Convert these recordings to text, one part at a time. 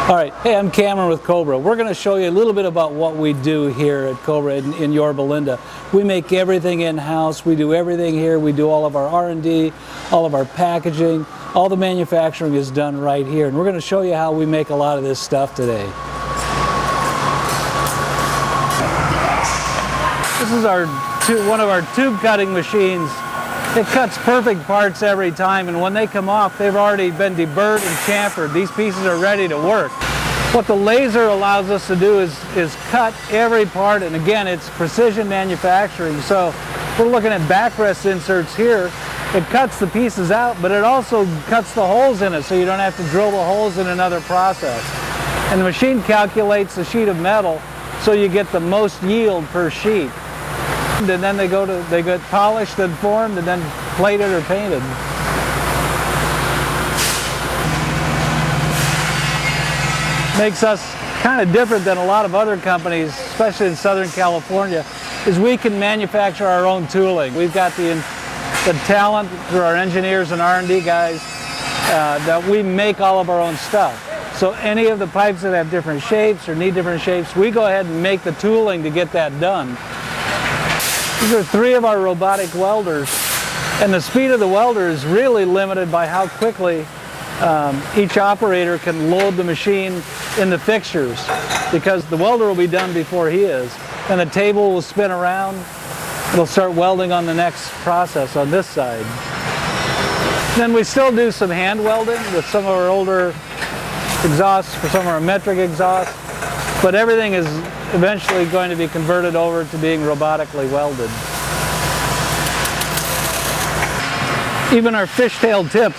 All right, hey, I'm Cameron with Cobra. We're going to show you a little bit about what we do here at Cobra in Yorba Linda. We make everything in-house. We do everything here. We do all of our R&D, all of our packaging. All the manufacturing is done right here. And we're going to show you how we make a lot of this stuff today. This is one of our tube cutting machines. It cuts perfect parts every time, and when they come off, they've already been deburred and chamfered. These pieces are ready to work. What the laser allows us to do is cut every part, and again, it's precision manufacturing. So we're looking at backrest inserts here. It cuts the pieces out, but it also cuts the holes in it, so you don't have to drill the holes in another process. And the machine calculates the sheet of metal, so you get the most yield per sheet. And then they get polished and formed and then plated or painted. Makes us kind of different than a lot of other companies, especially in Southern California, is we can manufacture our own tooling. We've got the talent through our engineers and R&D guys that we make all of our own stuff. So any of the pipes that have different shapes or need different shapes, we go ahead and make the tooling to get that done. These are 3 of our robotic welders, and the speed of the welder is really limited by how quickly each operator can load the machine in the fixtures, because the welder will be done before he is, and the table will spin around. It'll start welding on the next process on this side. Then we still do some hand welding with some of our older exhausts, for some of our metric exhausts, but everything is eventually going to be converted over to being robotically welded. Even our fishtail tips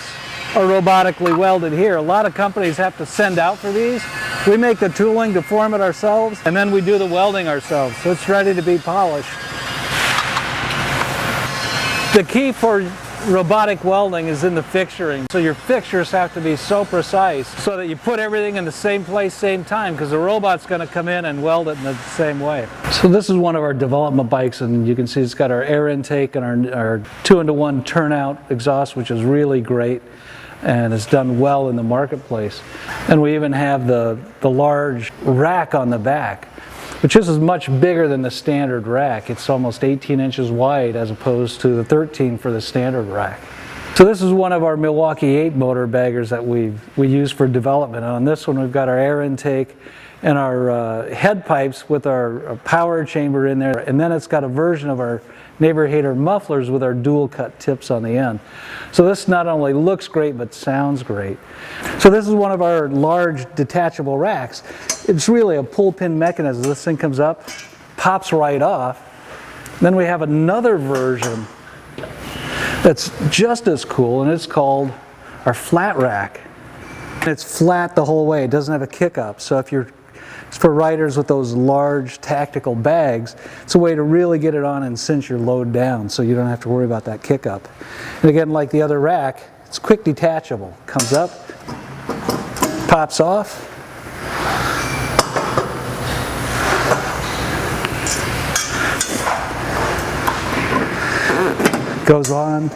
are robotically welded here. A lot of companies have to send out for these. We make the tooling to form it ourselves, and then we do the welding ourselves, so it's ready to be polished. The key for robotic welding is in the fixturing. So your fixtures have to be so precise so that you put everything in the same place, same time, because the robot's going to come in and weld it in the same way. So this is one of our development bikes, and you can see it's got our air intake and our 2-into-1 turnout exhaust, which is really great, and it's done well in the marketplace. And we even have the large rack on the back, which is much bigger than the standard rack. It's almost 18 inches wide as opposed to the 13 for the standard rack. So this is one of our Milwaukee 8 motor baggers that we use for development. And on this one we've got our air intake and our head pipes with our power chamber in there. And then it's got a version of our neighbor hater mufflers with our dual cut tips on the end. So this not only looks great but sounds great. So this is one of our large detachable racks. It's really a pull pin mechanism. This thing comes up, pops right off. Then we have another version that's just as cool, and it's called our flat rack. And it's flat the whole way. It doesn't have a kick up. So if it's for riders with those large tactical bags, it's a way to really get it on and cinch your load down so you don't have to worry about that kick up. And again, like the other rack, it's quick detachable. Comes up, pops off, goes on,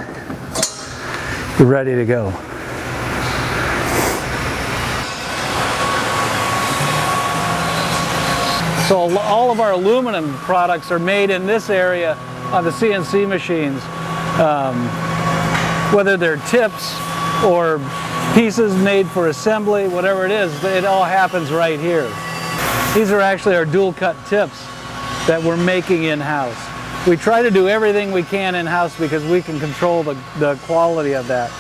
you're ready to go. So all of our aluminum products are made in this area on the CNC machines. Whether they're tips or pieces made for assembly, whatever it is, it all happens right here. These are actually our dual cut tips that we're making in-house. We try to do everything we can in-house because we can control the quality of that.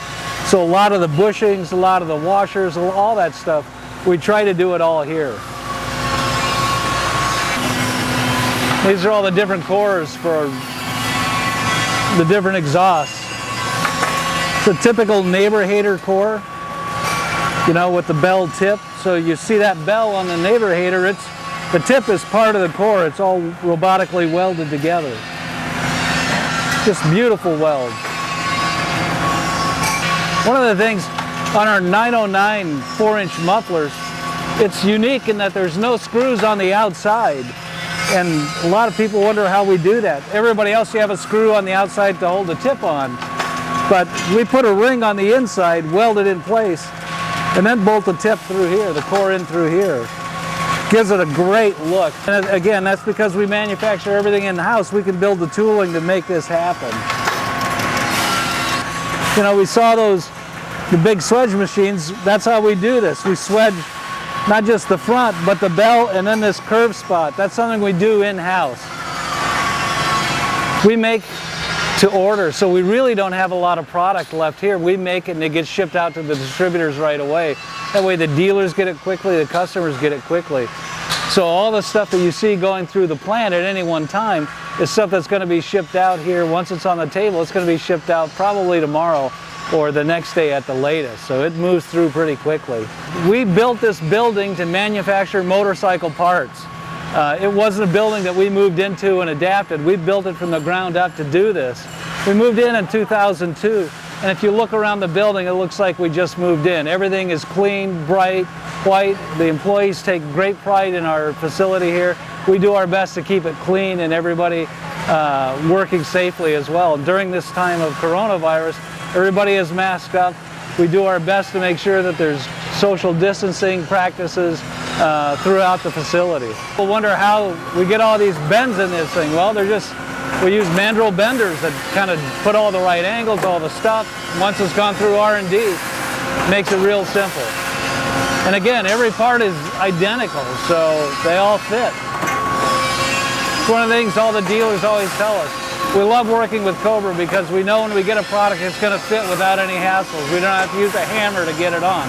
So a lot of the bushings, a lot of the washers, all that stuff, we try to do it all here. These are all the different cores for the different exhausts. It's a typical neighbor hater core, you know, with the bell tip. So you see that bell on the neighbor hater, the tip is part of the core. It's all robotically welded together. Just beautiful welds. One of the things on our 909 4-inch mufflers, it's unique in that there's no screws on the outside. And a lot of people wonder how we do that. Everybody else, you have a screw on the outside to hold the tip on. But we put a ring on the inside, welded in place, and then bolt the tip through here, the core in through here. Gives it a great look. And again, that's because we manufacture everything in-house. We can build the tooling to make this happen. You know, we saw the big swedge machines. That's how we do this. We swedge not just the front, but the belt and then this curve spot. That's something we do in-house. We make to order, so we really don't have a lot of product left here. We make it and it gets shipped out to the distributors right away. That way the dealers get it quickly, the customers get it quickly. So all the stuff that you see going through the plant at any one time is stuff that's going to be shipped out here. Once it's on the table, it's going to be shipped out probably tomorrow or the next day at the latest. So it moves through pretty quickly. We built this building to manufacture motorcycle parts. It wasn't a building that we moved into and adapted. We built it from the ground up to do this. We moved in 2002, and if you look around the building, it looks like we just moved in. Everything is clean, bright, white. The employees take great pride in our facility here. We do our best to keep it clean and everybody working safely as well. And during this time of coronavirus, everybody is masked up. We do our best to make sure that there's social distancing practices throughout the facility. People wonder how we get all these bends in this thing. Well, we use mandrel benders that kind of put all the right angles, all the stuff. Once it's gone through R&D, makes it real simple. And again, every part is identical, so they all fit. It's one of the things all the dealers always tell us. We love working with Cobra because we know when we get a product, it's going to fit without any hassles. We don't have to use a hammer to get it on.